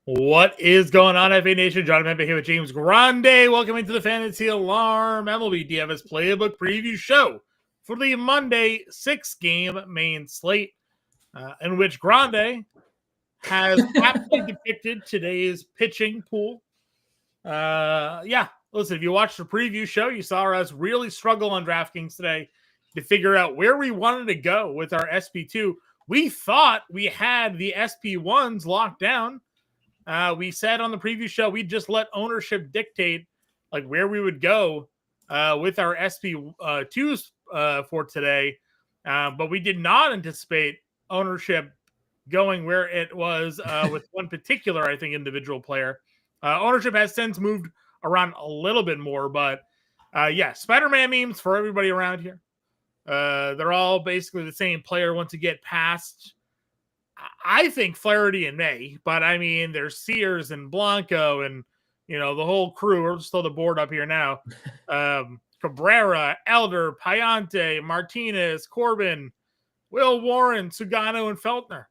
What is going on, FA Nation? John Member here with James Grande. Welcome into the Fantasy Alarm MLB DFS Playbook Preview Show for the Monday 6-game main slate, in which Grande has aptly depicted today's pitching pool. Listen, if you watched the preview show, you saw us really struggle on DraftKings today to figure out where we wanted to go with our SP2. We thought we had the SP1s locked down. We said on the preview show we'd just let ownership dictate like where we would go with our SP2s for today, but we did not anticipate ownership going where it was with one particular, I think, individual player. Ownership has since moved around a little bit more, but Spider-Man memes for everybody around here. They're all basically the same player once you get past, I think, Flaherty and May, but I mean, there's Sears and Blanco and, the whole crew. We're still the board up here now. Cabrera, Elder, Payante, Martinez, Corbin, Will Warren, Sugano, and Feltner.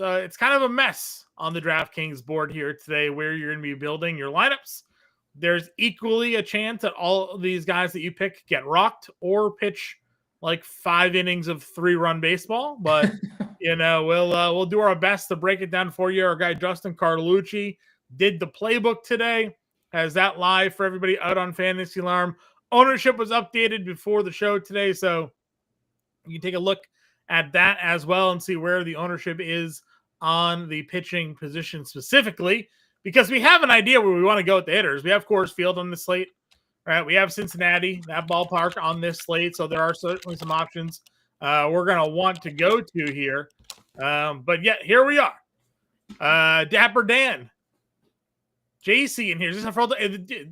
It's kind of a mess on the DraftKings board here today where you're going to be building your lineups. There's equally a chance that all of these guys that you pick get rocked or pitch like 5 innings of 3-run baseball, but we'll do our best to break it down for you. Our guy Justin Carlucci did the playbook today, has that live for everybody out on Fantasy Alarm. Ownership was updated before the show today, so you can take a look at that as well and see where the ownership is on the pitching position specifically, because we have an idea where we want to go with the hitters. We have Coors Field on the slate. Right, we have Cincinnati, that ballpark on this slate, so there are certainly some options we're going to want to go to here. But yet, here we are. Dapper Dan, JC in here.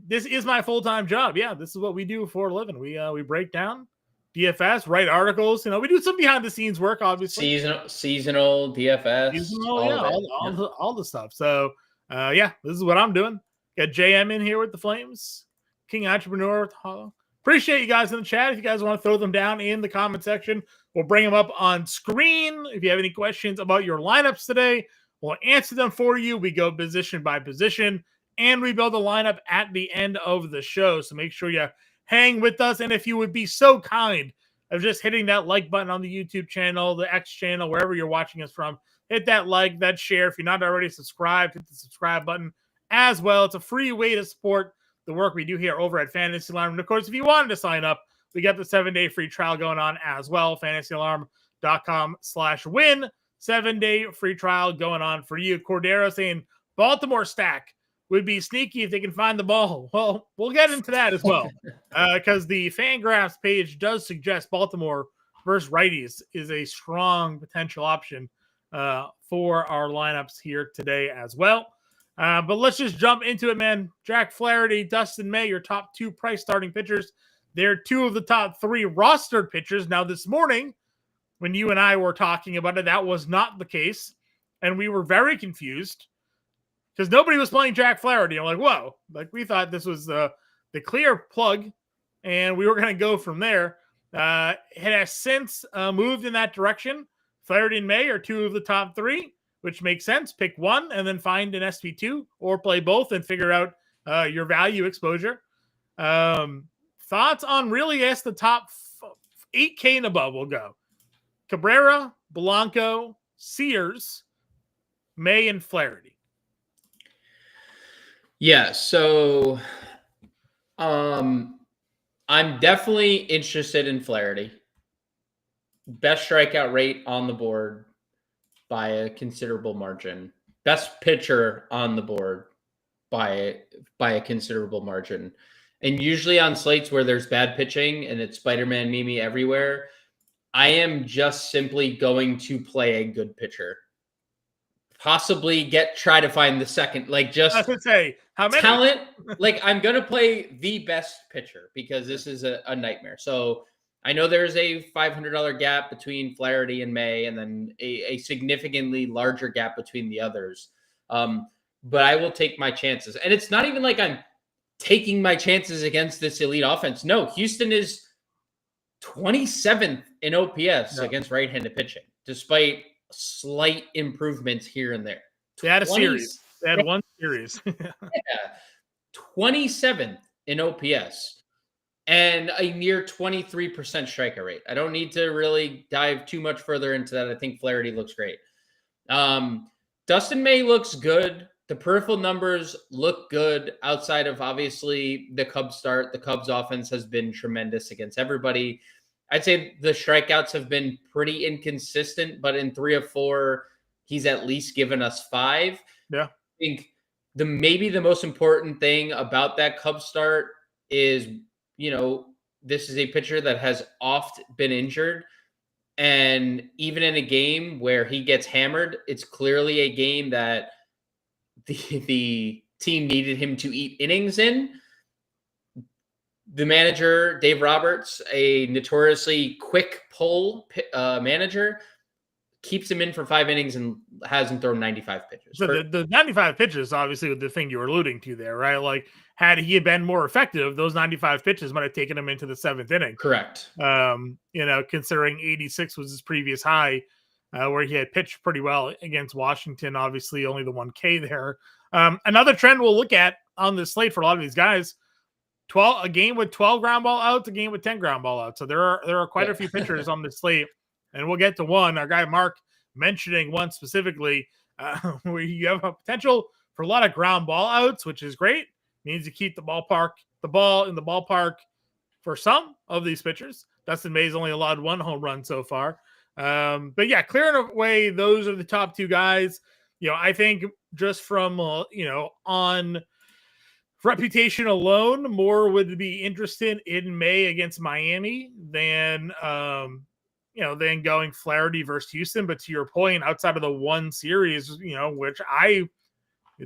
This is my full-time job. Yeah, this is what we do for a living. We break down DFS, write articles. We do some behind-the-scenes work, obviously. Seasonal DFS. All the stuff. So, this is what I'm doing. Got JM in here with the Flames. King Entrepreneur with Hollow. Appreciate you guys in the chat. If you guys want to throw them down in the comment section, we'll bring them up on screen. If you have any questions about your lineups today, we'll answer them for you. We go position by position, and we build a lineup at the end of the show. So make sure you hang with us. And if you would be so kind of just hitting that like button on the YouTube channel, the X channel, wherever you're watching us from, hit that like, that share. If you're not already subscribed, hit the subscribe button as well. It's a free way to support the work we do here over at Fantasy Alarm. And of course, if you wanted to sign up, we got the 7-day free trial going on as well. FantasyAlarm.com/win. 7-day free trial going on for you. Cordero saying Baltimore stack would be sneaky if they can find the ball. Well, we'll get into that as well, because the Fangraphs page does suggest Baltimore versus righties is a strong potential option for our lineups here today as well. But let's just jump into it, man. Jack Flaherty, Dustin May, your top 2 price starting pitchers. They're 2 of the top 3 rostered pitchers. Now, this morning, when you and I were talking about it, that was not the case. And we were very confused because nobody was playing Jack Flaherty. I'm like, whoa. Like, we thought this was the clear plug, and we were going to go from there. It has since moved in that direction. Flaherty and May are 2 of the top 3. Which makes sense. Pick one and then find an SP2 or play both and figure out your value exposure. Thoughts on really, the top 8K and above will go. Cabrera, Blanco, Sears, May, and Flaherty. Yeah, so I'm definitely interested in Flaherty. Best strikeout rate on the board by a considerable margin. Best pitcher on the board by a considerable margin. And usually on slates where there's bad pitching and it's Spider-Man Mimi everywhere, I am just simply going to play a good pitcher. Possibly try to find the second, I would say, how many? Talent. I'm going to play the best pitcher because this is a nightmare. So I know there's a $500 gap between Flaherty and May, and then a significantly larger gap between the others. But I will take my chances. And it's not even like I'm taking my chances against this elite offense. No, Houston is 27th in OPS against right-handed pitching, despite slight improvements here and there. They had a series. They had one series. Yeah. 27th in OPS and a near 23% strikeout rate. I don't need to really dive too much further into that. I think Flaherty looks great. Dustin May looks good. The peripheral numbers look good outside of obviously the Cubs start. The Cubs offense has been tremendous against everybody. I'd say the strikeouts have been pretty inconsistent, but in 3 of 4, he's at least given us 5. Yeah. I think maybe the most important thing about that Cubs start is, this is a pitcher that has oft been injured. And even in a game where he gets hammered, it's clearly a game that the team needed him to eat innings in. The manager, Dave Roberts, a notoriously quick pull manager, keeps him in for 5 innings and hasn't thrown 95 pitches. So the 95 pitches, obviously, with the thing you were alluding to there, right? Like, had he been more effective, those 95 pitches might have taken him into the 7th inning. Correct. Considering 86 was his previous high, where he had pitched pretty well against Washington, obviously only the 1K there. Another trend we'll look at on this slate for a lot of these guys, a game with 12 ground ball outs, a game with 10 ground ball outs. So there are quite a few pitchers on this slate, and we'll get to one. Our guy Mark mentioning one specifically, where you have a potential for a lot of ground ball outs, which is great. Means you keep the ball in the ballpark for some of these pitchers. Dustin May's only allowed 1 home run so far. But yeah, clearing away, those are the top 2 guys. I think just from, on reputation alone, more would be interested in May against Miami than going Flaherty versus Houston. But to your point, outside of the one series, which I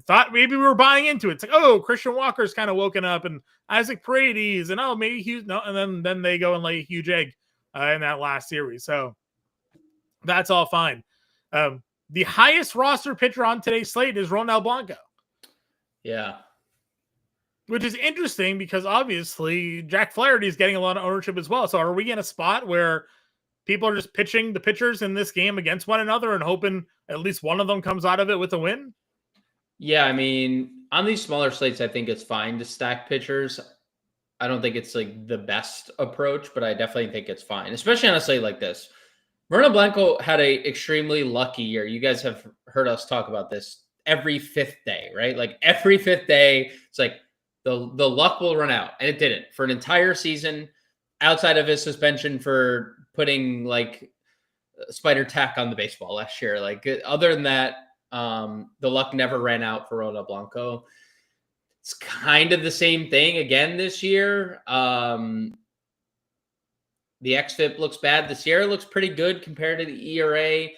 thought maybe we were buying into it. It's like, oh, Christian Walker's kind of woken up, and Isaac Paredes, and maybe Hughes. No, and then they go and lay a huge egg in that last series. So that's all fine. The highest roster pitcher on today's slate is Ronel Blanco. Yeah. Which is interesting because obviously Jack Flaherty is getting a lot of ownership as well. So are we in a spot where people are just pitching the pitchers in this game against one another and hoping at least one of them comes out of it with a win? Yeah, I mean, on these smaller slates, I think it's fine to stack pitchers. I don't think it's like the best approach, but I definitely think it's fine, especially on a slate like this. Ronel Blanco had a extremely lucky year. You guys have heard us talk about this every 5th day, right? Like every 5th day, it's like the luck will run out, and it didn't for an entire season. Outside of his suspension for putting like spider tack on the baseball last year, like other than that. The luck never ran out for Ronel Blanco. It's kind of the same thing again this year. The xFIP looks bad. The Sierra looks pretty good compared to the ERA.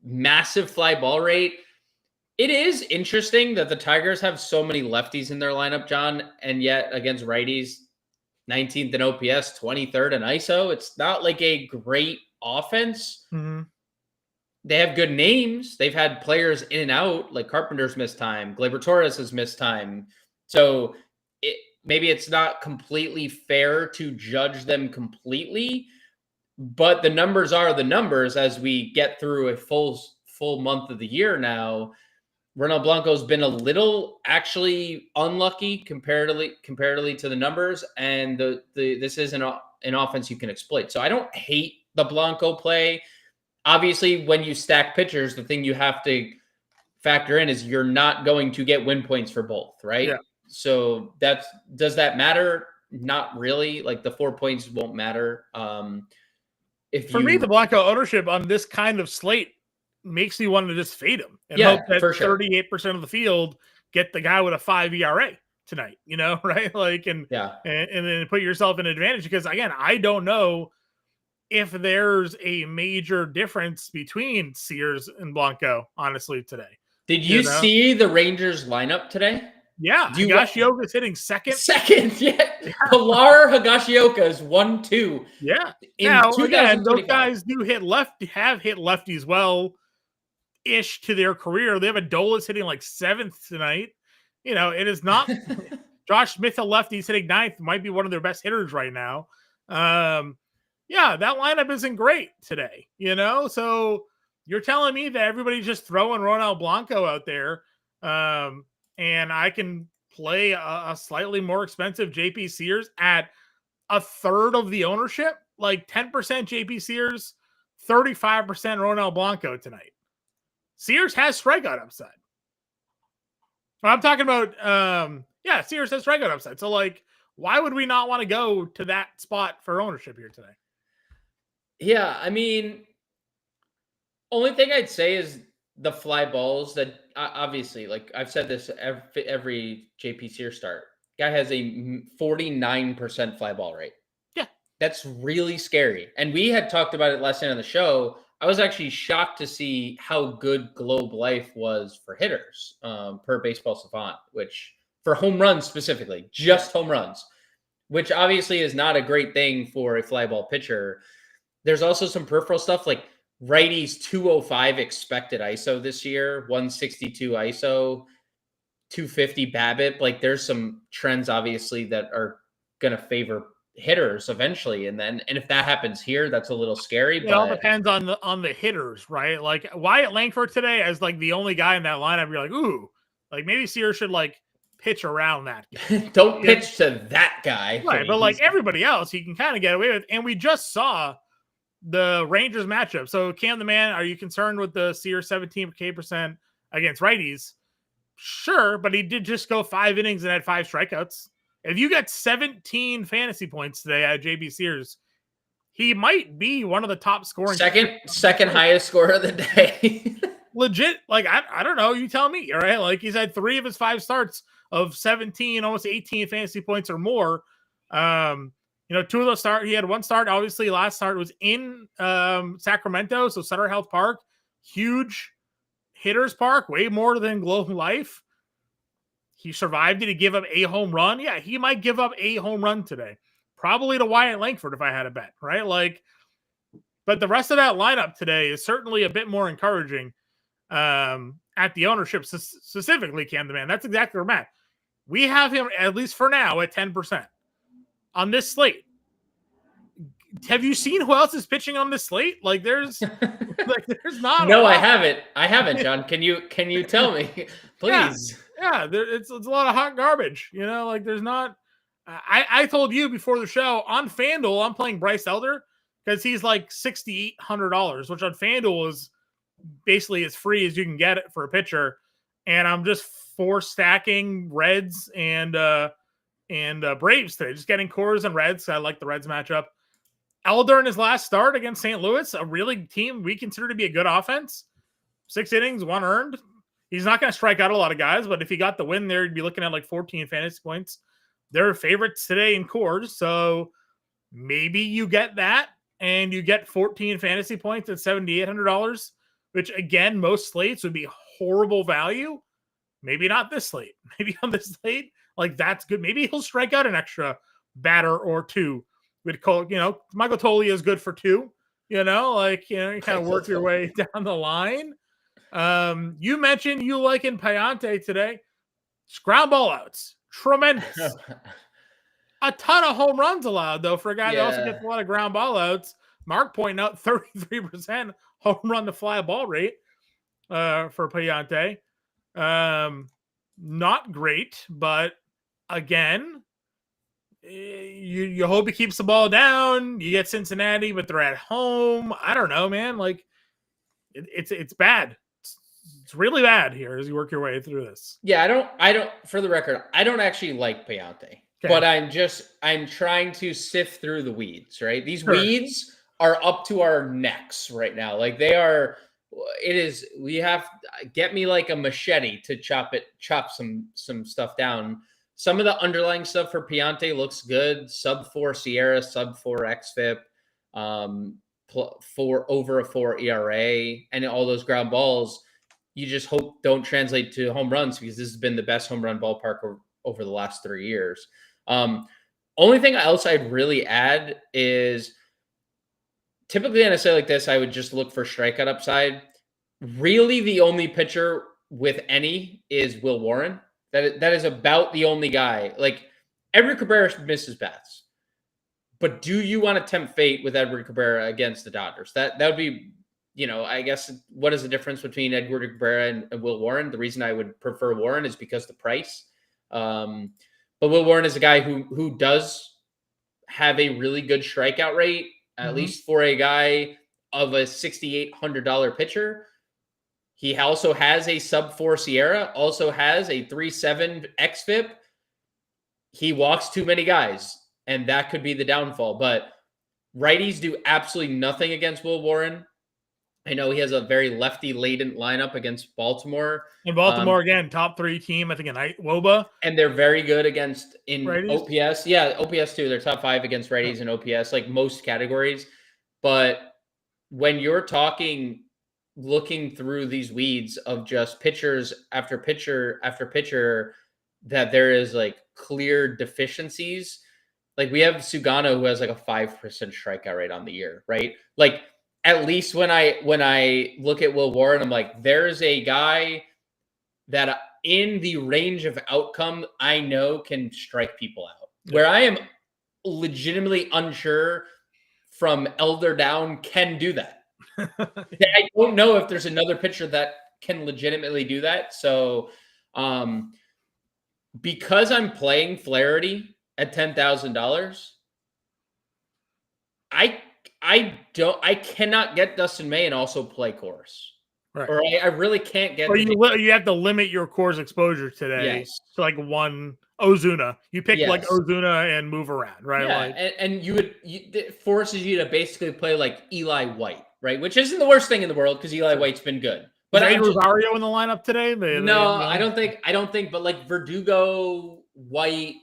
Massive fly ball rate. It is interesting that the Tigers have so many lefties in their lineup, John, and yet against righties, 19th in OPS, 23rd in ISO. It's not like a great offense. Mm-hmm. They have good names. They've had players in and out, like Carpenter's missed time. Gleyber Torres has missed time. So maybe it's not completely fair to judge them completely, but the numbers are the numbers as we get through a full month of the year now. Ronel Blanco's been a little actually unlucky comparatively to the numbers, and this is an offense you can exploit. So I don't hate the Blanco play. Obviously, when you stack pitchers, the thing you have to factor in is you're not going to get win points for both, right? Yeah. So does that matter? Not really. Like the 4 points won't matter. For me, the Blanco ownership on this kind of slate makes me want to just fade him and hope that for sure. 38% of the field get the guy with a 5 ERA tonight, right? Like, and then put yourself in advantage because again, I don't know if there's a major difference between Sears and Blanco, honestly, today. Did you see the Rangers lineup today? Yeah. Higashioka's hitting second. Yeah. Pilar Higashioka is 1-2. Yeah. Now, again, those guys have hit lefties well-ish to their career. They have a Dolis hitting like 7th tonight. It is not Josh Smith, a lefty, is hitting 9th, might be one of their best hitters right now. Yeah, that lineup isn't great today, So you're telling me that everybody's just throwing Ronel Blanco out there And I can play a slightly more expensive JP Sears at a third of the ownership, like 10% JP Sears, 35% Ronel Blanco tonight. Sears has strikeout upside. I'm talking about, Sears has strikeout upside. So, like, why would we not want to go to that spot for ownership here today? Yeah, I mean, only thing I'd say is the fly balls that obviously, like I've said this every JP Sears start. Guy has a 49% fly ball rate. Yeah. That's really scary. And we had talked about it last night on the show. I was actually shocked to see how good Globe Life was for hitters per Baseball Savant, which for home runs specifically, just home runs, which obviously is not a great thing for a fly ball pitcher. There's also some peripheral stuff like righties 205 expected ISO this year, 162 ISO, 250 BABIP. Like there's some trends obviously that are going to favor hitters eventually, and if that happens here, that's a little scary. It all depends on the hitters, right? Like Wyatt Langford today as like the only guy in that lineup, you're like, ooh, like maybe Sears should like pitch around that guy. Don't pitch to that guy, right? But like everybody else, he can kind of get away with. And we just saw the Rangers matchup. So Cam the Man, are you concerned with the Sears 17% against righties? Sure, but he did just go 5 innings and had 5 strikeouts. If you got 17 fantasy points today at JB Sears, he might be one of the top scoring. Second highest scorer of the day. Legit. Like, I don't know. You tell me. All right. Like he's had 3 of his 5 starts of 17, almost 18 fantasy points or more. 2 of those start. He had 1 start. Obviously, last start was in Sacramento. So Sutter Health Park, huge hitters park, way more than Globe Life. He survived it. He gave up a home run. Yeah, he might give up a home run today. Probably to Wyatt Langford if I had a bet, right? Like, but the rest of that lineup today is certainly a bit more encouraging at the ownership, specifically Cam the Man. That's exactly where I'm at. We have him, at least for now, at 10% on this slate. Have you seen who else is pitching on this slate? Like, there's not. No, I haven't, John. Can you tell me, please? Yeah, it's a lot of hot garbage. Like there's not. I told you before the show on FanDuel, I'm playing Bryce Elder because he's like $6,800, which on FanDuel is basically as free as you can get it for a pitcher. And I'm just 4 stacking Reds and Braves today, just getting Coors and Reds. I like the Reds matchup. Elder in his last start against St. Louis, a really team we consider to be a good offense. 6 innings, 1 earned. He's not going to strike out a lot of guys, but if he got the win there, he'd be looking at like 14 fantasy points. They're favorites today in Coors, so maybe you get that and you get 14 fantasy points at $7,800, which again, most slates would be horrible value. Maybe not this slate. Maybe on this slate, like that's good. Maybe he'll strike out an extra batter or 2. We'd call, Michael Tolley is good for 2. You kind of work your way down the line. You mentioned you liking Payante today. Ground ball outs. Tremendous. A ton of home runs allowed, though, for a guy that also gets a lot of ground ball outs. Mark pointing out 33% home run to fly ball rate for Payante. Not great, but again, you hope he keeps the ball down. You get Cincinnati, but they're at home. I don't know, man. Like, it's bad. It's really bad here as you work your way through this. Yeah, I don't. For the record, I don't actually like Payante, but I'm trying to sift through the weeds. Right, these weeds are up to our necks right now. Like they are. It is. We have get me like a machete to chop some stuff down. Some of the underlying stuff for Payante looks good. Sub 4 Sierra, sub 4 XFIP, over a 4 ERA, and all those ground balls. You just hope don't translate to home runs because this has been the best home run ballpark over the last 3 years. Only thing else I'd really add is typically in a say like this, I would just look for strikeout upside. Really, the only pitcher with any is Will Warren. That is about the only guy. Like Edward Cabrera misses bats, but do you want to tempt fate with Edward Cabrera against the Dodgers? That would be I guess what is the difference between Edward Cabrera and Will Warren? The reason I would prefer Warren is because the price. But Will Warren is a guy who does have a really good strikeout rate, at least for a guy of a $6,800 pitcher. He also has a sub-4 SIERA, also has a 3.7 xFIP. He walks too many guys, and that could be the downfall. But righties do absolutely nothing against Will Warren. I know he has a very lefty-laden lineup against Baltimore. And Baltimore, again, top 3 team, I think, in WOBA. And they're very good against in righties? OPS. Yeah, OPS too. They're top 5 against righties in OPS, like most categories. But when you're looking through these weeds of just pitchers after pitcher after pitcher, that there is like clear deficiencies. Like we have Sugano, who has like a 5% strikeout rate on the year, right? Like at least when I look at Will Warren, I'm like, there's a guy that in the range of outcome I know can strike people out. Where I am legitimately unsure from Elder down can do that. I don't know if there's another pitcher that can legitimately do that. So because I'm playing Flaherty at $10,000, I cannot get Dustin May and also play Coors. Right. Or I really can't get. Or you have to limit your Coors exposure today to like one Ozuna. You pick like Ozuna and move around, right? Yeah, like, and it forces you to basically play like Eli White, right? Which isn't the worst thing in the world because Eli White's been good. But is Rosario in the lineup today? I don't think. But like Verdugo, White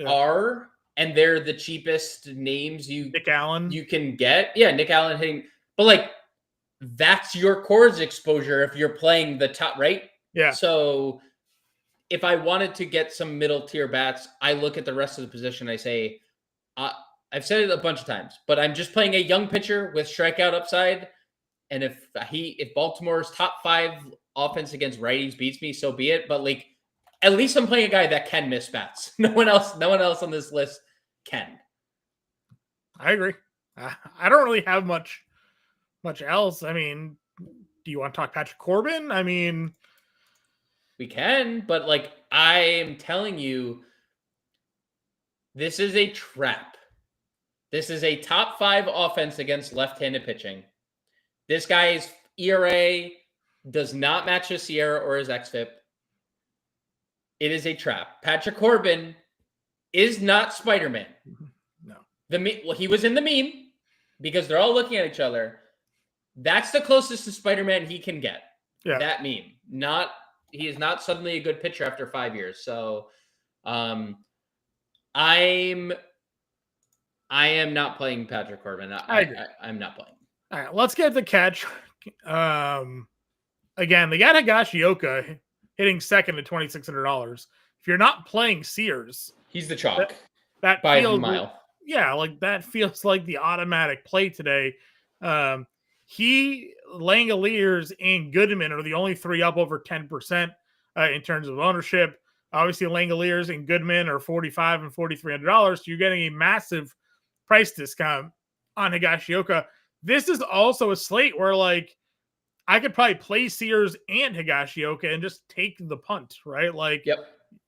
are, and they're the cheapest names Nick Allen you can get. Yeah, Nick Allen hitting, but like that's your Coors exposure if you're playing the top, right? Yeah. So if I wanted to get some middle tier bats, I look at the rest of the position. I say, I've said it a bunch of times, but I'm just playing a young pitcher with strikeout upside. And if Baltimore's top 5 offense against righties beats me, so be it. But like, at least I'm playing a guy that can miss bats. No one else on this list can. I agree. I don't really have much else. I mean, do you want to talk Patrick Corbin? I mean, we can, but like I am telling you, this is a trap. This is a top 5 offense against left-handed pitching. This guy's ERA does not match his SIERA or his xFIP. It is a trap. Patrick Corbin is not Spider-Man. No. He was in the meme because they're all looking at each other. That's the closest to Spider-Man he can get. Yeah. That meme. He is not suddenly a good pitcher after 5 years. So I am not playing Patrick Corbin. I'm not playing. All right, let's get the catch. Again, they got Higashioka hitting second at $2,600. If you're not playing Sears, he's the chalk. That by feels, a mile. Yeah, like that feels like the automatic play today. Langoliers and Goodman are the only 3 up over 10% in terms of ownership. Obviously, Langoliers and Goodman are $4,500 and $4,300. So you're getting a massive price discount on Higashioka. This is also a slate where, like, I could probably play Sears and Higashioka and just take the punt, right? Like,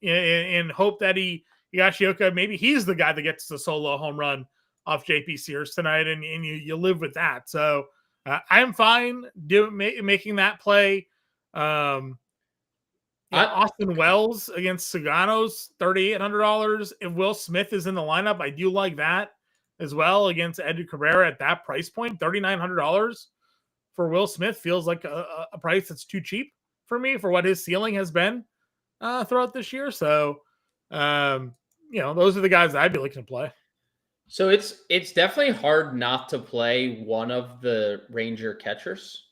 and hope that Higashioka, maybe he's the guy that gets the solo home run off JP Sears tonight, and you live with that. So I'm fine making that play. Austin Wells against Sugano's $3,800. If Will Smith is in the lineup, I do like that as well against Edward Cabrera at that price point. $3,900 for Will Smith feels like a price that's too cheap for me for what his ceiling has been throughout this year. So, those are the guys that I'd be looking to play. So it's definitely hard not to play one of the Ranger catchers,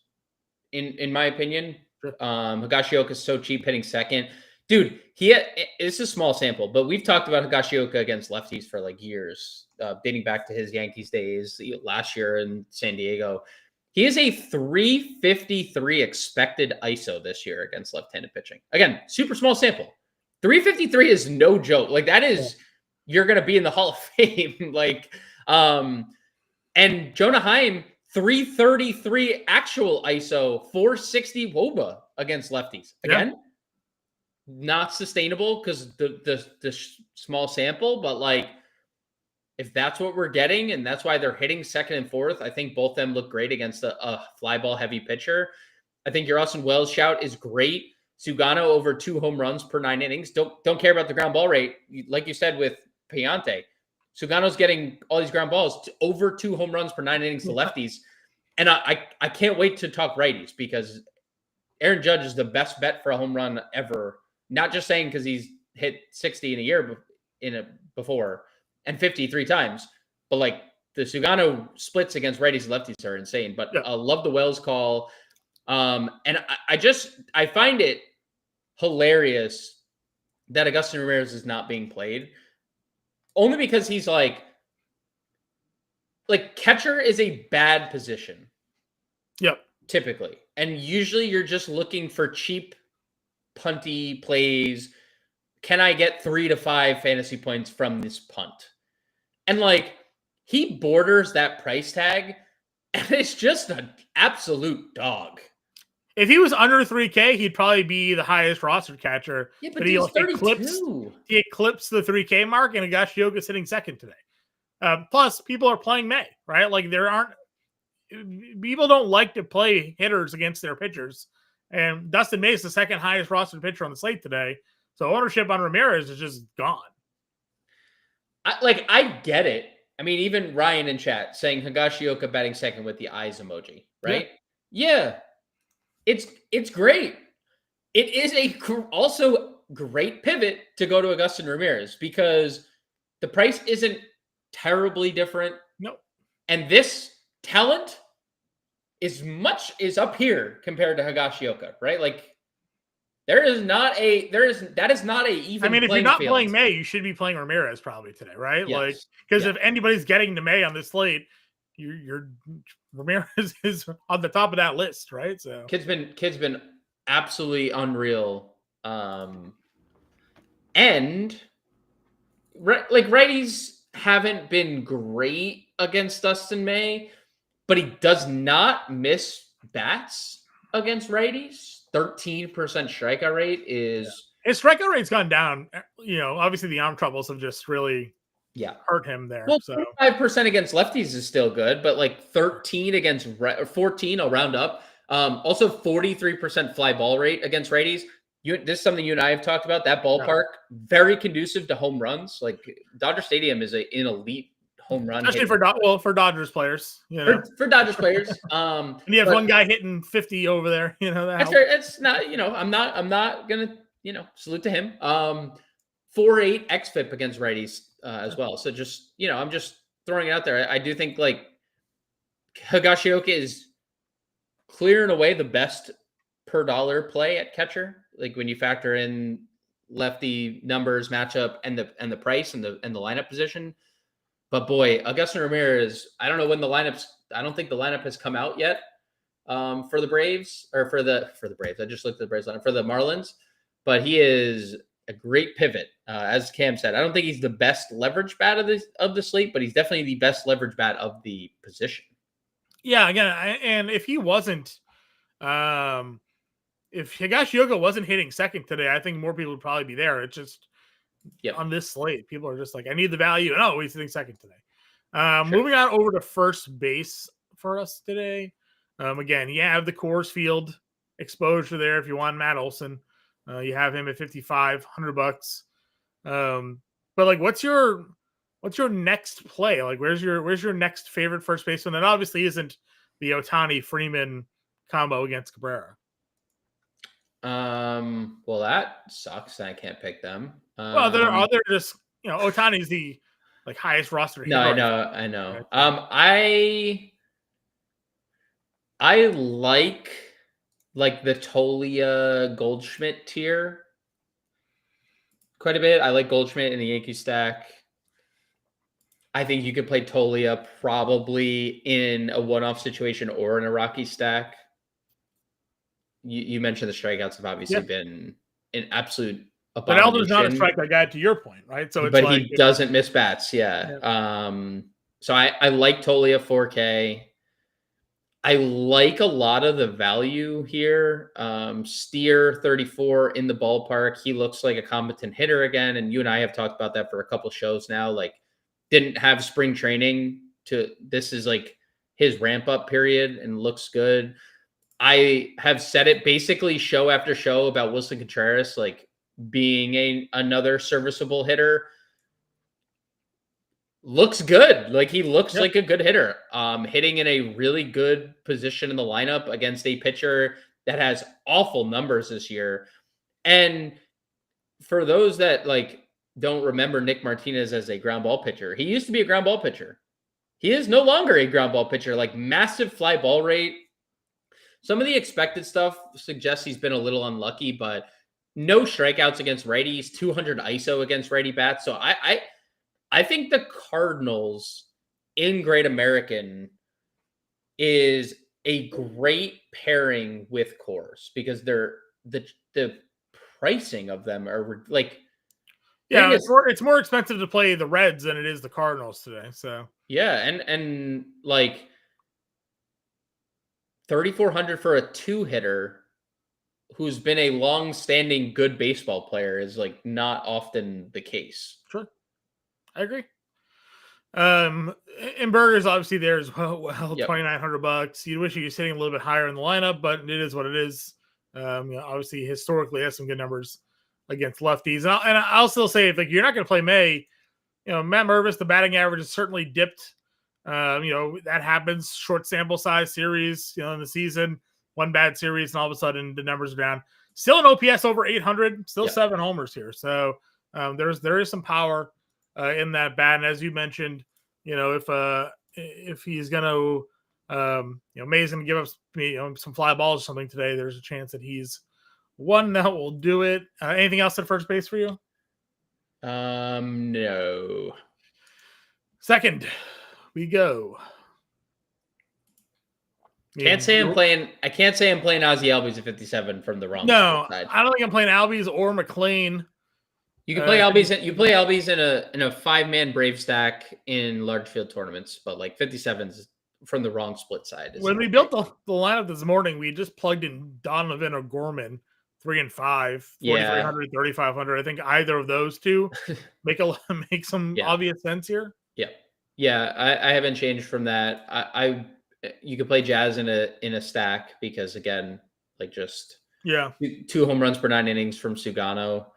in my opinion. Sure. Higashioka is so cheap hitting second. Dude, it's a small sample, but we've talked about Higashioka against lefties for like years, dating back to his Yankees days last year in San Diego. He is a 353 expected ISO this year against left-handed pitching. Again, super small sample. 353 is no joke. Like that is, you're going to be in the Hall of Fame. And Jonah Heim, 333 actual ISO, 460 WOBA against lefties. Again, not sustainable because the small sample, but like if that's what we're getting and that's why they're hitting second and fourth, I think both of them look great against a fly ball heavy pitcher. I think your Austin Wells shout is great. Sugano over 2 home runs per 9 innings. Don't care about the ground ball rate. Like you said with Piante, Sugano's getting all these ground balls to over 2 home runs per 9 innings to lefties. And I can't wait to talk righties because Aaron Judge is the best bet for a home run ever. Not just saying because he's hit 60 in a year before and 53 times, but like the Sugano splits against righties and lefties are insane. But I love the Wells call. And I find it hilarious that Augustin Ramirez is not being played only because he's like catcher is a bad position. Yep. Typically. And usually you're just looking for cheap punty plays. Can I get 3 to 5 fantasy points from this punt? And like he borders that price tag and it's just an absolute dog. If he was under 3K, he'd probably be the highest rostered catcher. Yeah, but he's 32. He eclipsed the 3K mark, and Higashioka's hitting second today. Plus, people are playing May, right? Like people don't like to play hitters against their pitchers. And Dustin May is the second highest rostered pitcher on the slate today. So ownership on Ramirez is just gone. I get it. I mean, even Ryan in chat saying Higashioka batting second with the eyes emoji, right? Yeah. It's great. It is also great pivot to go to Augustin Ramirez because the price isn't terribly different. No. And this talent is up here compared to Higashioka, right? Like that is not a even. I mean, if you're not field. playing May, you should be playing Ramirez probably today, right? Yes. Like because if anybody's getting to May on this slate, your Ramirez is on the top of that list, right? So kid's been absolutely unreal. And righties haven't been great against Dustin May, but he does not miss bats against righties. 13% strikeout rate is his strikeout rate's gone down. You know, obviously the arm troubles have just really hurt him there. Well, so 5% against lefties is still good, but like 13 against 14, I'll round up. Also 43% fly ball rate against righties. This is something you and I have talked about. That ballpark very conducive to home runs. Like Dodger Stadium is an elite home run, especially for Dodgers players. You know, for Dodgers players. And you have one guy hitting 50 over there. You know that. It's not. You know, I'm not gonna salute to him. 4.8 xFIP against righties as well. So just I'm just throwing it out there. I do think like Higashioka is clear and away the best per dollar play at catcher. Like when you factor in lefty numbers, matchup, and the price and the lineup position. But boy, Augustin Ramirez, I don't know when I don't think the lineup has come out yet for the Braves or for the Braves. I just looked at the Braves lineup for the Marlins, but he is a great pivot. As Cam said, I don't think he's the best leverage bat of the slate, but he's definitely the best leverage bat of the position. Yeah, again, and if he wasn't, if Higashioka wasn't hitting second today, I think more people would probably be there. It's just on this slate, people are just like, I need the value. And he's hitting second today. Moving on over to first base for us today. Again, you have the Coors Field exposure there. If you want Matt Olson, you have him at $5,500. But like, what's your next play? Like, where's your next favorite first baseman? That obviously isn't the Ohtani Freeman combo against Cabrera. Well, that sucks. I can't pick them. Well, they're just Ohtani's the highest roster. No, I know. I like the Tolia Goldschmidt tier quite a bit. I like Goldschmidt in the Yankee stack. I think you could play Tolia probably in a one-off situation or in a Rocky stack. You mentioned the strikeouts have obviously been an absolute abomination. But Elder's not a strikeout guy, to your point, right? So it's he doesn't miss bats, yeah. So I like Tolia 4K. I like a lot of the value here. Steer 34 in the ballpark. He looks like a competent hitter again. And you and I have talked about that for a couple shows now. Like, didn't have spring training this is like his ramp up period and looks good. I have said it basically show after show about Wilson Contreras, like being another serviceable hitter. Looks good. Like he looks like a good hitter. Hitting in a really good position in the lineup against a pitcher that has awful numbers this year. And for those that like don't remember Nick Martinez as a ground ball pitcher, he used to be a ground ball pitcher. He is no longer a ground ball pitcher. Like massive fly ball rate. Some of the expected stuff suggests he's been a little unlucky, but no strikeouts against righties, 200 ISO against righty bats. So I think the Cardinals in Great American is a great pairing with Coors because they're the pricing of them are like it's more expensive to play the Reds than it is the Cardinals today. So and like 3,400 for a 2-hitter who's been a long-standing good baseball player is like not often the case. Sure. I agree. And Burger's obviously there as well. Yep. $2,900. You wish he was sitting a little bit higher in the lineup, but it is what it is. Obviously, historically, has some good numbers against lefties. And I'll still say, if like you're not going to play May, Matt Mervis, the batting average has certainly dipped. That happens. Short sample size series, in the season, one bad series, and all of a sudden the numbers are down. Still an OPS over 800. Still 7 homers here. So there is some power in that bat. And as you mentioned, if he's going to, May's going to give us some fly balls or something today, there's a chance that he's one that will do it. Anything else at first base for you? No. Second, we go. I can't say I'm playing Ozzie Albies at 57 from the wrong side. I don't think I'm playing Albies or McLean. You can play Albies. You play Albies in a 5-man Brave stack in large field tournaments, but like 57's from the wrong split side. When we built the lineup this morning, we just plugged in Donovan or Gorman, 3 and 5, 4,300, 3,500. I think either of those two make some obvious sense here. Yeah. I haven't changed from that. You could play Jazz in a stack because again, like just 2 home runs per 9 innings from Sugano.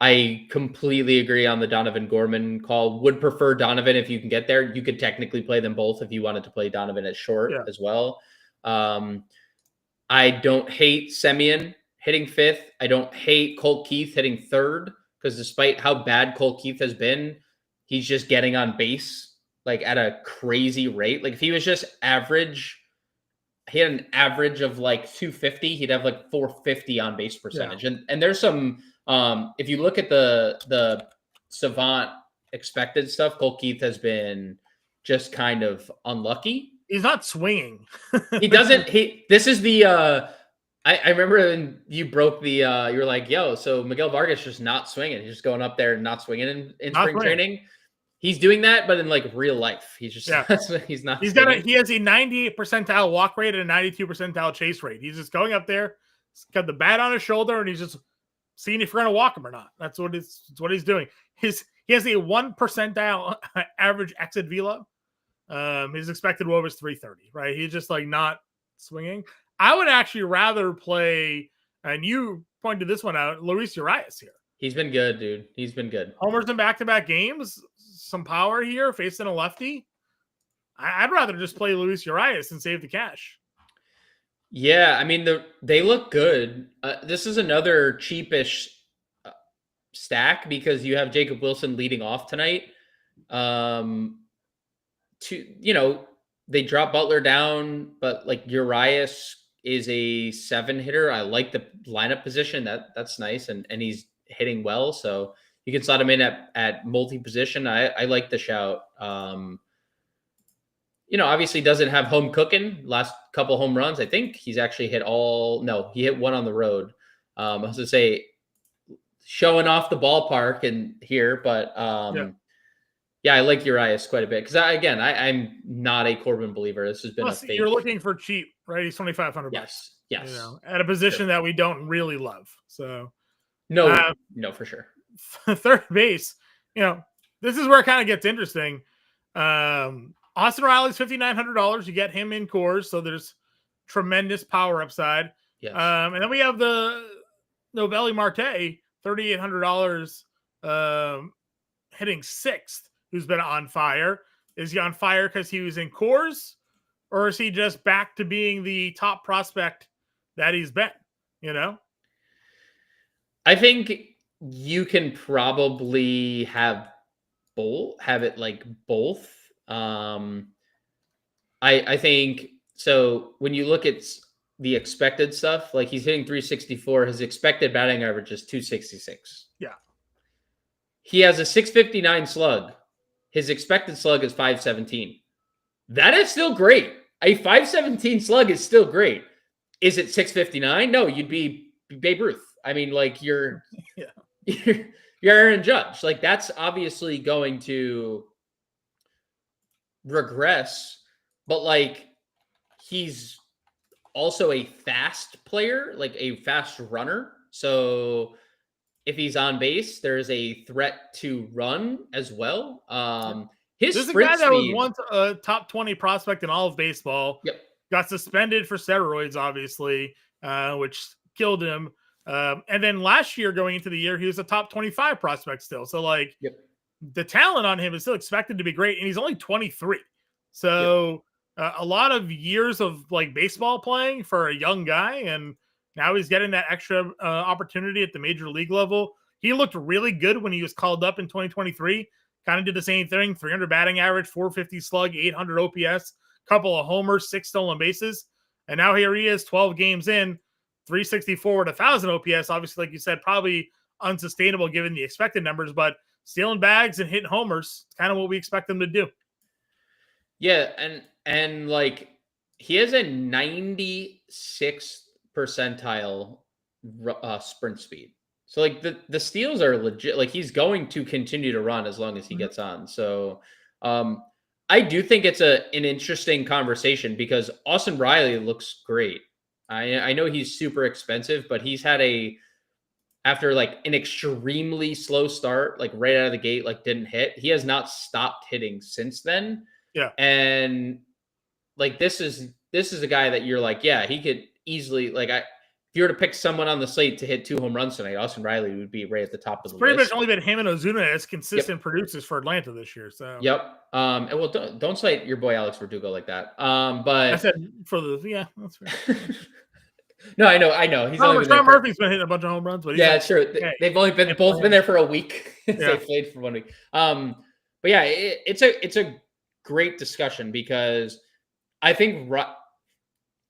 I completely agree on the Donovan Gorman call. Would prefer Donovan if you can get there. You could technically play them both if you wanted to play Donovan at short as well. I don't hate Semien hitting 5th. I don't hate Colt Keith hitting 3rd because despite how bad Colt Keith has been, he's just getting on base like at a crazy rate. Like if he was just average, he had an average of like 250, he'd have like 450 on base percentage. And there's some if you look at the Savant expected stuff, Colt Keith has been just kind of unlucky. He's not swinging. He doesn't. This is the. I remember when you broke the. You were like, "Yo, so Miguel Vargas just not swinging. He's just going up there and not swinging in spring training." He's doing that, but in like real life, he's just he's not. He has a 98 percentile walk rate and a 92 percentile chase rate. He's just going up there, he's got the bat on his shoulder, and he's just seeing if you're going to walk him or not. That's what he's doing. He has a 1 percentile average exit velo. His expected WOBA is 330. Right? He's just like not swinging. I would actually rather play, and you pointed this one out, Luis Urias here. He's been good, dude. He's been good. Homers in back-to-back games. Some power here, facing a lefty. I'd rather just play Luis Urias and save the cash. Yeah, I mean, they look good. This is another cheapish stack because you have Jacob Wilson leading off tonight. They drop Butler down, but like Urias is a 7-hitter. I like the lineup position. That's nice, and he's hitting well, so you can slot him in at multi-position. I like the shout. Obviously doesn't have home cooking. Last couple home runs, I think he's actually hit he hit one on the road. I was going to say showing off the ballpark and here, but Yeah, I like Urias quite a bit because I'm not a Corbin believer. This has been Plus, a you're fake. looking for cheap, right? He's $2,500. Yes. At a position that we don't really love. So, No, for sure. third base, this is where it kind of gets interesting. Austin Riley's $5,900. You get him in cores, so there's tremendous power upside. Yes. And then we have the Novelli Marte, $3,800, hitting sixth, who's been on fire. Is he on fire because he was in cores, or is he just back to being the top prospect that he's been? I think you can probably have it like both. I think so. When you look at the expected stuff, like he's hitting 364, his expected batting average is 266. Yeah. He has a 659 slug. His expected slug is 517. That is still great. A 517 slug is still great. Is it 659? No, you'd be Babe Ruth. I mean, like you're Aaron Judge. Like that's obviously going to regress, but like he's also a fast player, like a fast runner. So if he's on base, there's a threat to run as well. His This is a sprint guy that speed, was once a top 20 prospect in all of baseball. Yep. Got suspended for steroids, obviously, which killed him. And then last year, going into the year, he was a top 25 prospect still. So, like, the talent on him is still expected to be great, and he's only 23. So, a lot of years of like baseball playing for a young guy, and now he's getting that extra opportunity at the major league level. He looked really good when he was called up in 2023. Kind of did the same thing: 300 batting average, 450 slug, 800 OPS, couple of homers, 6 stolen bases, and now here he is, 12 games in, 364 with 1,000 OPS. Obviously, like you said, probably unsustainable given the expected numbers, but stealing bags and hitting homers, kind of what we expect them to do. Yeah, and like he has a 96th percentile sprint speed. So like the steals are legit. Like he's going to continue to run as long as he gets on. So I do think it's an interesting conversation because Austin Riley looks great. I know he's super expensive, but he's had after like an extremely slow start, like right out of the gate, like didn't hit. He has not stopped hitting since then. Yeah. And like this is a guy that you're like, yeah, he could easily if you were to pick someone on the slate to hit 2 home runs tonight, Austin Riley would be right at the top of the list. Pretty much only been him and Ozuna as consistent producers for Atlanta this year. So and well, don't cite your boy Alex Verdugo like that. But I said that's fair. No, I know. He's only Sean Murphy's been hitting a bunch of home runs, but it's true. They've only both been there for a week. They played for 1 week. But yeah, it's a great discussion because I think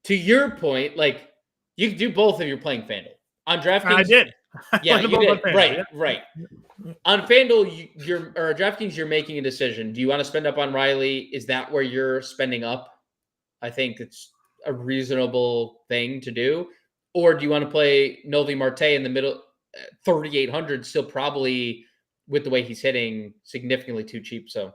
to your point, like you can do both if you're playing FanDuel. On DraftKings, I did. Yeah, you did. Right. On FanDuel, or DraftKings, you're making a decision. Do you want to spend up on Riley? Is that where you're spending up? I think it's a reasonable thing to do. Or do you want to play Novi Marte in the middle, 3,800, still probably with the way he's hitting significantly too cheap. So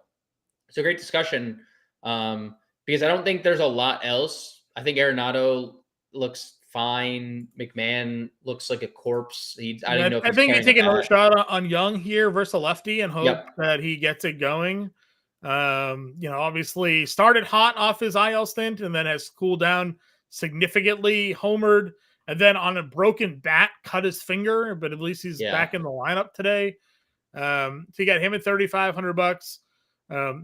it's a great discussion because I don't think there's a lot else. I think Arenado looks fine. McMahon looks like a corpse. I don't know if I think you take another shot on Young here versus a lefty and hope that he gets it going. Obviously started hot off his IL stint and then has cooled down significantly, homered, and then on a broken bat cut his finger, but at least he's back in the lineup today. So you got him at $3,500.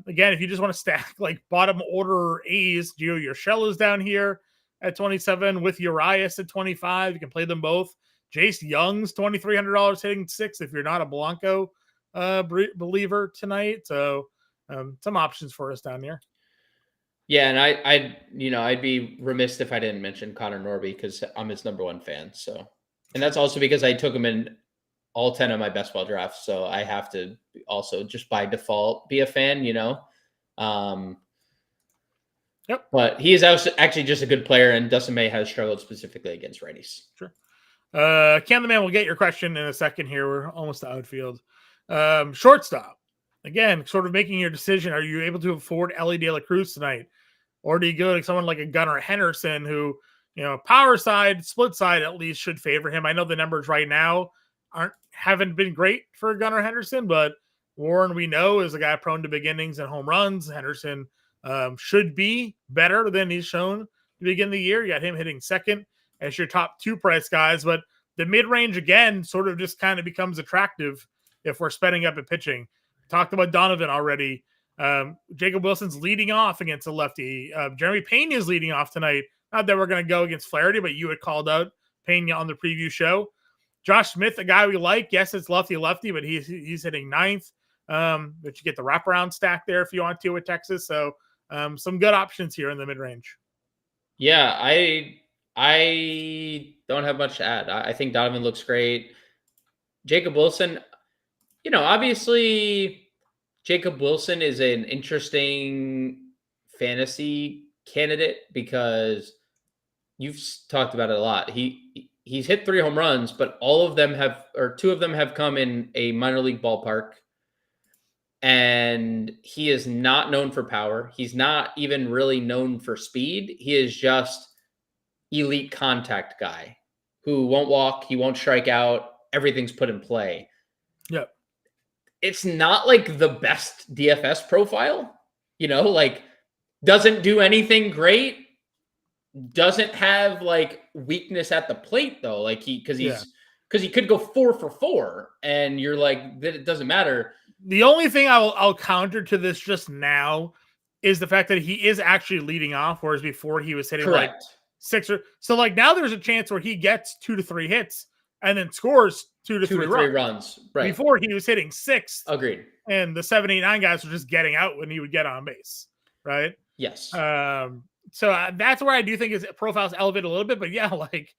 Again, if you just want to stack like bottom order A's, Gio Urshela is down here at 27 with Urias at 25. You can play them both. Jace Young's $2,300 hitting 6 if you're not a Blanco believer tonight. So some options for us down here. Yeah, and I'd be remiss if I didn't mention Connor Norby because I'm his number 1 fan. So, and that's also because I took him in all 10 of my best ball drafts. So I have to also just by default be a fan, But he is actually just a good player, and Dustin May has struggled specifically against righties. Sure. Cam the Man will get your question in a second here. We're almost to outfield. Shortstop. again, sort of making your decision. Are you able to afford Ellie De La Cruz tonight? Or do you go to someone like a Gunnar Henderson who, power side, split side at least should favor him? I know the numbers right now haven't been great for Gunnar Henderson, but Warren, we know, is a guy prone to big innings and home runs. Henderson should be better than he's shown to begin the year. You got him hitting second as your top 2 price guys, but the mid-range, again, sort of just kind of becomes attractive if we're spending up at pitching. Talked about Donovan already. Jacob Wilson's leading off against a lefty. Jeremy Pena is leading off tonight. Not that we're going to go against Flaherty, but you had called out Pena on the preview show. Josh Smith, a guy we like. Yes, it's lefty, but he's hitting 9th. But you get the wraparound stack there if you want to with Texas. So some good options here in the mid-range. Yeah, I don't have much to add. I think Donovan looks great. Jacob Wilson, obviously Jacob Wilson is an interesting fantasy candidate because you've talked about it a lot. He's hit 3 home runs, but all of them 2 of them have come in a minor league ballpark. And he is not known for power. He's not even really known for speed. He is just elite contact guy who won't walk, he won't strike out, everything's put in play. Yep. It's not like the best DFS profile, doesn't do anything great, doesn't have like weakness at the plate though, because he could go 4 for 4 and you're like, that it doesn't matter. The only thing I'll counter to this just now is the fact that he is actually leading off, whereas before he was hitting Correct. like 6 or so. Like now there's a chance where he gets 2 to 3 hits and then scores 2 to 3 runs. Right. Before he was hitting 6. Agreed. And the 7, 8, 9 guys were just getting out when he would get on base. Right. Yes. So that's where I do think his profile's elevated a little bit, but yeah, like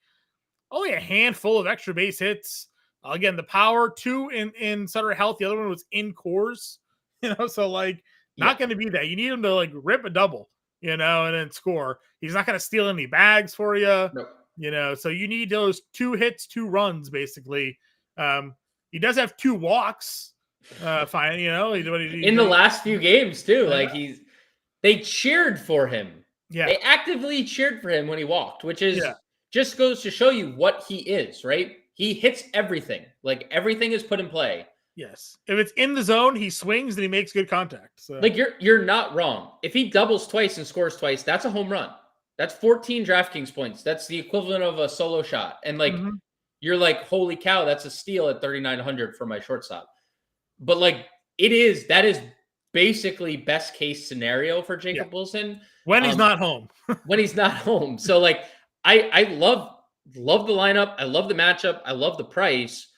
only a handful of extra base hits. Again, the power, 2 in Sutter Health. The other one was in Coors, so like not going to be that. You need him to like rip a double, and then score. He's not going to steal any bags for you, nope. So you need those 2 hits, 2 runs, basically. He does have 2 walks. Fine, in the last few games too. Like they cheered for him. Yeah, they actively cheered for him when he walked, which is just goes to show you what he is, right? He hits everything. Like everything is put in play. Yes. If it's in the zone, he swings and he makes good contact. So. Like you're not wrong. If he doubles twice and scores twice, that's a home run. That's 14 DraftKings points. That's the equivalent of a solo shot. And like you're like, holy cow, that's a steal at 3,900 for my shortstop. But like that is basically best case scenario for Jacob Wilson when he's not home. When he's not home. So like I love the lineup. I love the matchup. I love the price.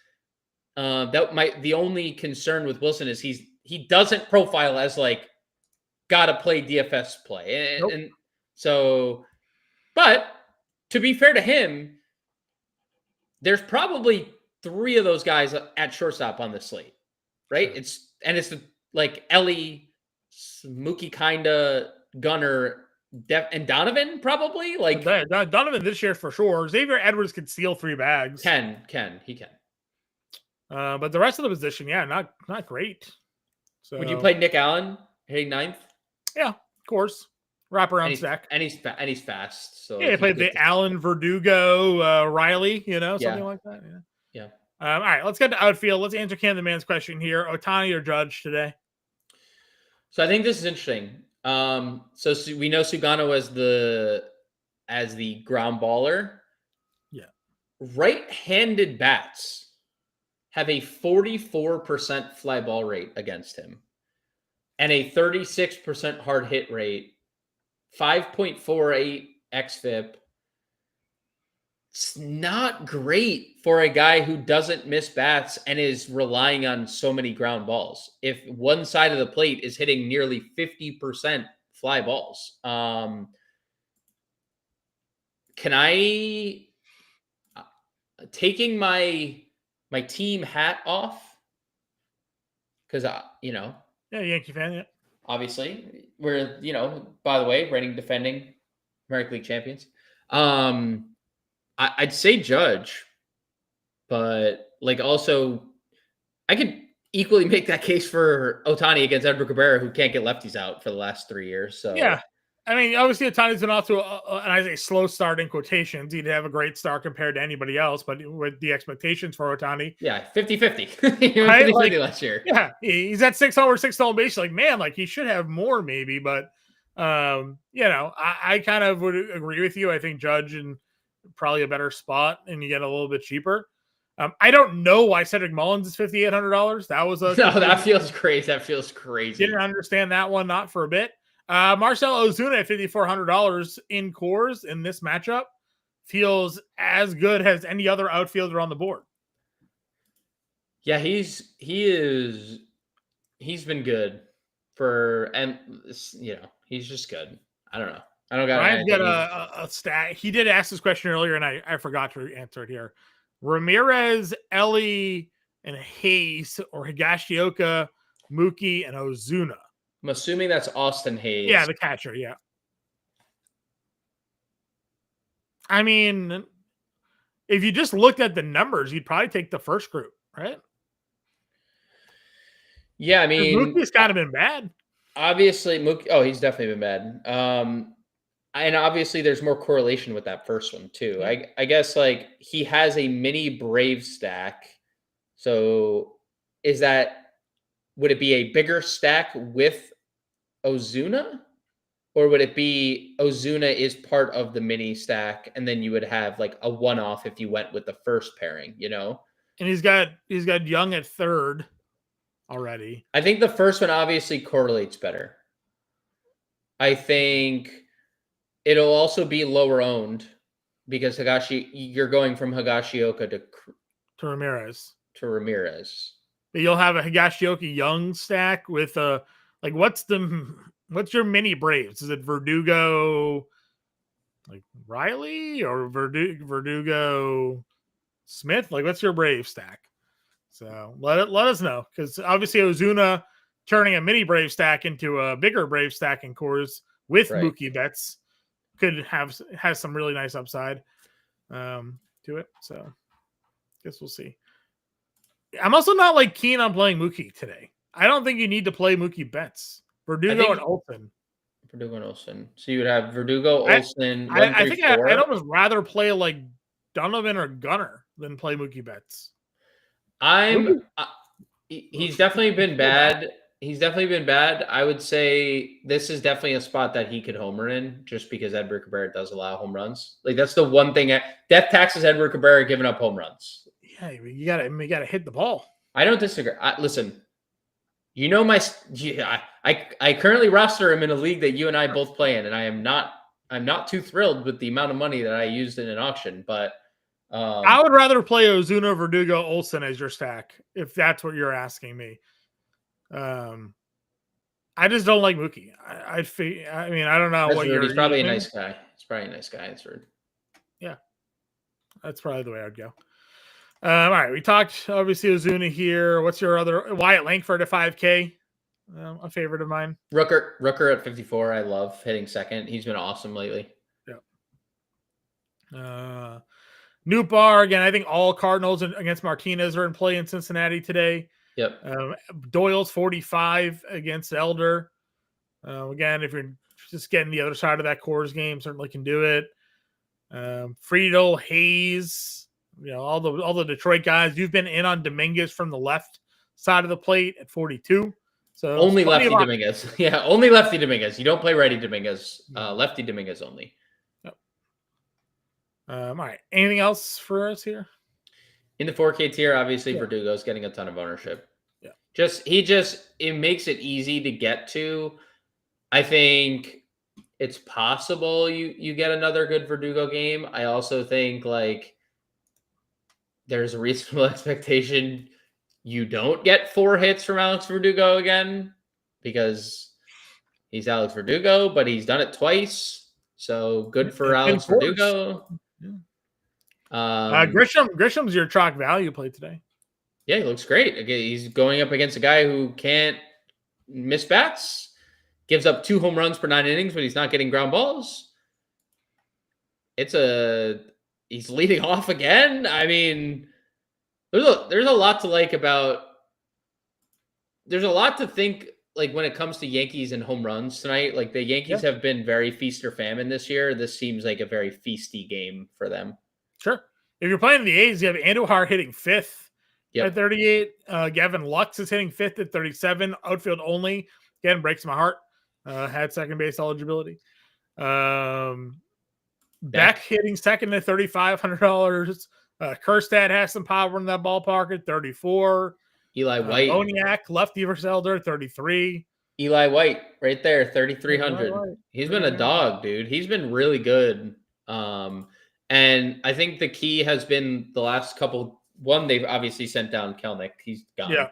The only concern with Wilson is he doesn't profile as like gotta play DFS play. And so, but to be fair to him, there's probably 3 of those guys at shortstop on the slate, right? Sure. It's like Ellie, Mookie kinda, Gunnar, and Donovan probably like Donovan this year for sure. Xavier Edwards could steal 3 bags. He can. But the rest of the position, not great. So would you play Nick Allen hitting 9th? Yeah, of course. Wraparound stack. And he's fast. So he played the Allen, Verdugo, Riley, something like that. Yeah. All right, let's get to outfield. Let's answer Cam the Man's question here. Ohtani or Judge today? So I think this is interesting. So we know Sugano as the ground baller. Yeah. Right-handed bats have a 44% fly ball rate against him and a 36% hard hit rate, 5.48 xFIP. It's not great for a guy who doesn't miss bats and is relying on so many ground balls. If one side of the plate is hitting nearly 50% fly balls, can I, taking my team hat off, because Yankee fan, yeah. Obviously, we're by the way, reigning defending American League champions. I'd say Judge, but like also, I could equally make that case for Ohtani against Edward Cabrera, who can't get lefties out for the last 3 years. So Yeah. I mean, obviously, Otani's been off to and I say slow start in quotations. He'd have a great start compared to anybody else, but with the expectations for Ohtani, 50-50. He went right? 50-50 last year. Yeah, he's at 6 homers, 6 stolen bases. Like, man, like he should have more, maybe. But, I kind of would agree with you. I think Judge in probably a better spot, and you get a little bit cheaper. I don't know why Cedric Mullins is $5,800. That was a no, that feels crazy. That feels crazy. Didn't understand that one, not for a bit. Marcell Ozuna at $5,400 in Coors in this matchup feels as good as any other outfielder on the board. Yeah, he's been good he's just good. I don't know. I don't got. Ryan's got a stat. He did ask this question earlier, and I forgot to answer it here. Ramirez, Ellie, and Hayes, or Higashioka, Mookie, and Ozuna. I'm assuming that's Austin Hayes. Yeah, the catcher. Yeah. I mean, if you just looked at the numbers, you'd probably take the first group, right? Yeah, I mean, Mookie's kind of been bad. Obviously, Mookie. Oh, he's definitely been bad. And obviously, there's more correlation with that first one too. Yeah. I guess like he has a mini Brave stack. So, would it be a bigger stack with Ozuna, or would it be Ozuna is part of the mini stack, and then you would have like a one-off if you went with the first pairing, And he's got Young at third already. I think the first one obviously correlates better. I think it'll also be lower owned because you're going from Higashioka to Ramirez. But you'll have a Higashioka Young stack with what's your mini Braves? Is it Verdugo, like Riley, or Verdugo Smith? Like, what's your Brave stack? So let us know, because obviously Ozuna turning a mini Brave stack into a bigger Brave stack in Coors with Mookie Betts has some really nice upside to it. So guess we'll see. I'm also not like keen on playing Mookie today. I don't think you need to play Mookie Betts. Verdugo and Olsen. So you would have Verdugo, Olsen. I think I'd almost rather play like Donovan or Gunnar than play Mookie Betts. He's definitely been bad. I would say this is definitely a spot that he could homer in, just because Edward Cabrera does allow home runs. Like, that's the one thing. Death taxes Edward Cabrera giving up home runs. Yeah, you gotta hit the ball. I don't disagree. Listen, I currently roster him in a league that you and I both play in, and I'm not too thrilled with the amount of money that I used in an auction, but I would rather play Ozuna, Verdugo, Olsen as your stack, if that's what you're asking me. I just don't like Mookie. I don't know what you're. He's probably a nice guy. It's rude. Yeah, that's probably the way I'd go. All right, we talked obviously Ozuna here. What's your other? Wyatt Langford at 5K, a favorite of mine. Rooker at 54. I love hitting second. He's been awesome lately. Yeah. Nootbaar again. I think all Cardinals against Martinez are in play in Cincinnati today. Yep. Doyle's 45 against Elder. Again, if you're just getting the other side of that Coors game, certainly can do it. Friedel, Hayes. All the Detroit guys. You've been in on Dominguez from the left side of the plate at 42. So only lefty Dominguez. Yeah, only lefty Dominguez. You don't play righty Dominguez. Lefty Dominguez only. Yep. All right. Anything else for us here? In the 4K tier, obviously Verdugo's getting a ton of ownership. Yeah. It makes it easy to get to. I think it's possible you get another good Verdugo game. I also think there's a reasonable expectation you don't get 4 hits from Alex Verdugo again, because he's Alex Verdugo, but he's done it twice. So good for Alex Verdugo. Yeah. Grisham's your chalk value play today. Yeah, he looks great. Again, he's going up against a guy who can't miss bats, gives up 2 home runs per 9 innings, but he's not getting ground balls. He's leading off again. I mean, there's a lot to like about there's a lot to think like when it comes to Yankees and home runs tonight. Like the Yankees have been very feast or famine this year. This seems like a very feisty game for them. Sure. If you're playing the A's, you have Andujar hitting 5th at 38. Gavin Lux is hitting 5th at 37. Outfield only. Again, breaks my heart. Had second base eligibility. Beck hitting second at $3,500. Kerstad has some power in that ballpark at 34. Eli White. Oniak, lefty versus Elder, 33. Eli White, right there, 3,300. He's been a dog, dude. He's been really good. And I think the key has been the last couple. One, they've obviously sent down Kelnick. He's gone. Yeah.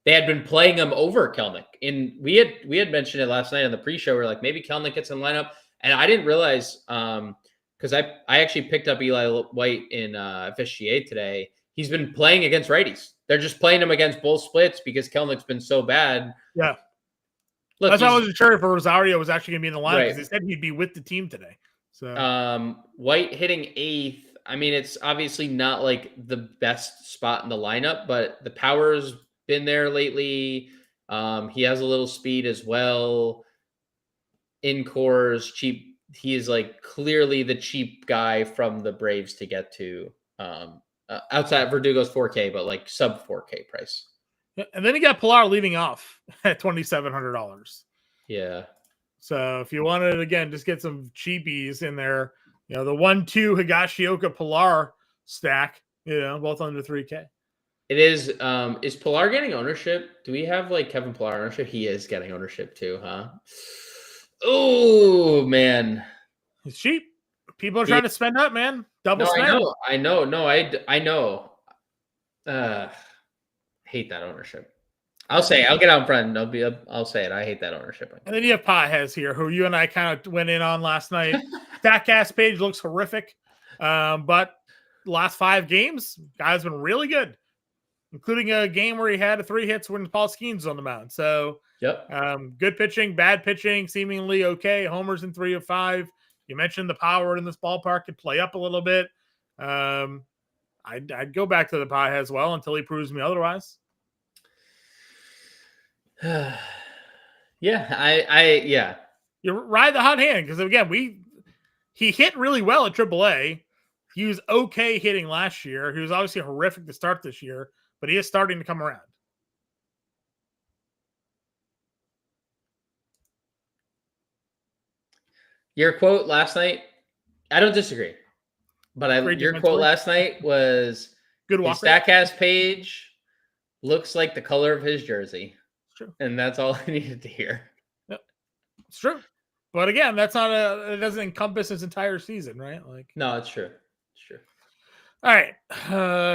They had been playing him over Kelnick. And we had mentioned it last night on the pre-show. We're like, maybe Kelnick gets in the lineup. And I didn't realize, because I actually picked up Eli White in FSGA today. He's been playing against righties. They're just playing him against both splits because Kelnick's been so bad. Yeah. Look, that's why I wasn't sure if Rosario was actually going to be in the lineup because they said he'd be with the team today. So White hitting 8th. I mean, it's obviously not like the best spot in the lineup, but the power's been there lately. He has a little speed as well. In cores, cheap. He is like clearly the cheap guy from the Braves to get to. Outside Verdugo's 4K, but like sub 4K price. And then you got Pilar leading off at $2,700. Yeah. So if you wanted, again, just get some cheapies in there, the 1-2 Higashioka Pilar stack, both under 3K. It is. Is Pilar getting ownership? Do we have like Kevin Pilar ownership? He is getting ownership too, huh? Oh, man. It's cheap. People are trying to spend up, man. Double spend. I know. No, I know. Hate that ownership. I'll say it. I'll get out in front. I'll say it. I hate that ownership. And then you have Potheads here, who you and I kind of went in on last night. Statcast page looks horrific, but last 5 games, guy's been really good, including a game where he had 3 hits when Paul Skeens on the mound. So, good pitching, bad pitching, seemingly okay. Homers in 3 of 5. You mentioned the power in this ballpark could play up a little bit. I'd go back to the pie as well until he proves me otherwise. Yeah. You ride the hot hand because again, he hit really well at AAA. He was okay hitting last year. He was obviously horrific to start this year, but he is starting to come around. Your quote last night, I don't disagree, but your quote last night was good. His Statcast page looks like the color of his jersey. It's true. And that's all I needed to hear. Yep. It's true. But again, it doesn't encompass his entire season, right? No, it's true. It's true. All right.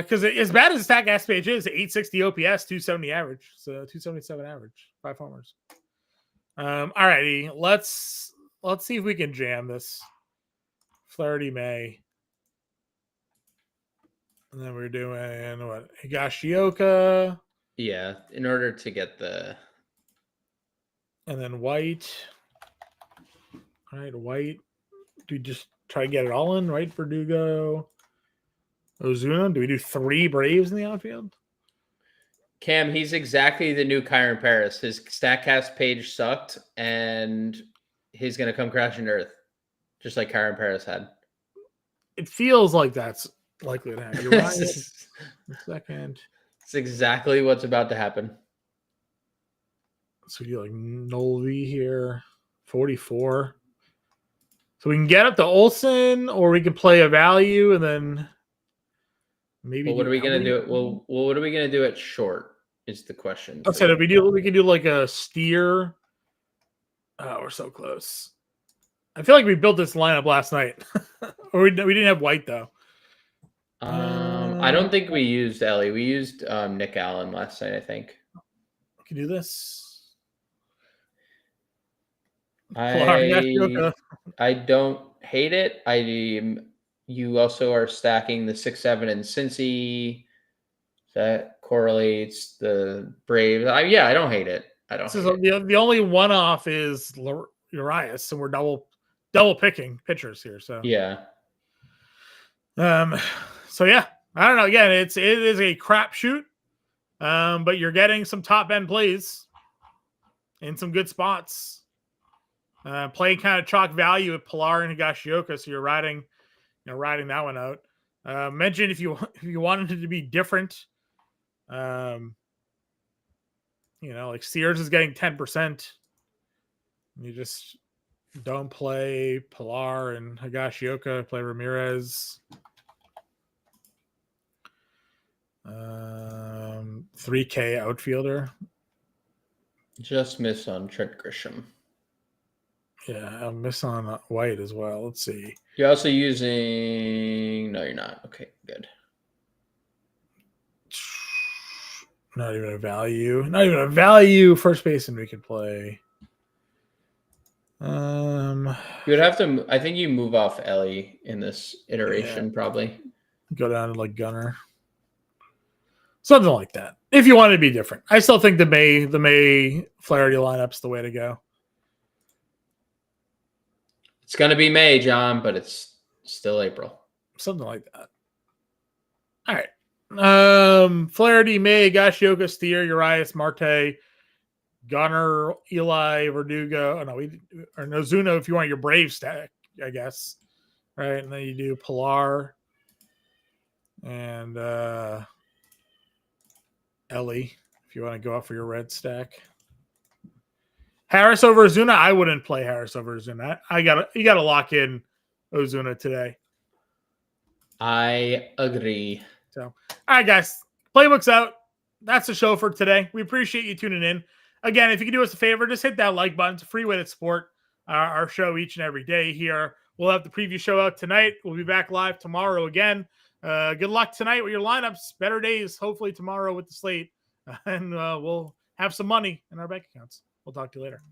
Because as bad as the Statcast page is, 860 OPS, 270 average. So 277 average, 5 homers. All righty. Let's see if we can jam this. Flaherty May. And then we're doing what? Higashioka. Yeah, in order to get the. And then White. All right, White. Do we just try to get it all in, right? Verdugo. Ozuna. Do we do 3 Braves in the outfield? Cam, he's exactly the new Kyron Paris. His Statcast page sucked, and he's going to come crashing to earth, just like Kyron Paris had. It feels like that's likely to happen. You're right. Second. It's exactly what's about to happen. So you like Nolvi here, 44. So we can get up to Olsen, or we can play a value, and then maybe. Well, what are we going to do? Well, what are we going to do at short? Is the question. I said if we can do like a steer. Oh, we're so close. I feel like we built this lineup last night. Or we didn't have White, though. I don't think we used Ellie. We used Nick Allen last night, I think. We can do this. I don't hate it. You also are stacking the 6-7 and Cincy. That correlates the Braves. I don't hate it. The only one-off is Urias, and we're double picking pitchers here. So yeah. So yeah, I don't know. Again, it is a crapshoot, but you're getting some top end plays in some good spots. Playing kind of chalk value with Pilar and Higashioka, so you're riding that one out. Mentioned if you wanted it to be different, like Sears is getting 10%. You just don't play Pilar and Higashioka, play Ramirez. 3K outfielder. Just miss on Trent Grisham. Yeah, I'll miss on White as well. Let's see. You're also using... No, you're not. Okay, good. Not even a value. Not even a value first baseman we could play. You would have to... I think you move off Ellie in this iteration, probably. Go down to like Gunner. Something like that. If you want to be different. I still think the May Flaherty lineup's the way to go. It's going to be May, John, but it's still April. Something like that. All right. Flaherty, May, Higashioka, Steer, Urias, Marte, Gunner, Eli, Verdugo. Oh, no, or Nozuno if you want your Brave stack, I guess. Right. And then you do Pilar and Ellie if you want to go out for your red stack. Harris over Ozuna. I wouldn't play Harris over Ozuna. You gotta lock in Ozuna today. I agree. So, all right, guys, Playbook's out. That's the show for today. We appreciate you tuning in. Again, if you can do us a favor, just hit that like button. It's a free way to support our show each and every day here. We'll have the preview show out tonight. We'll be back live tomorrow again. Good luck tonight with your lineups. Better days, hopefully tomorrow with the slate. And we'll have some money in our bank accounts. We'll talk to you later.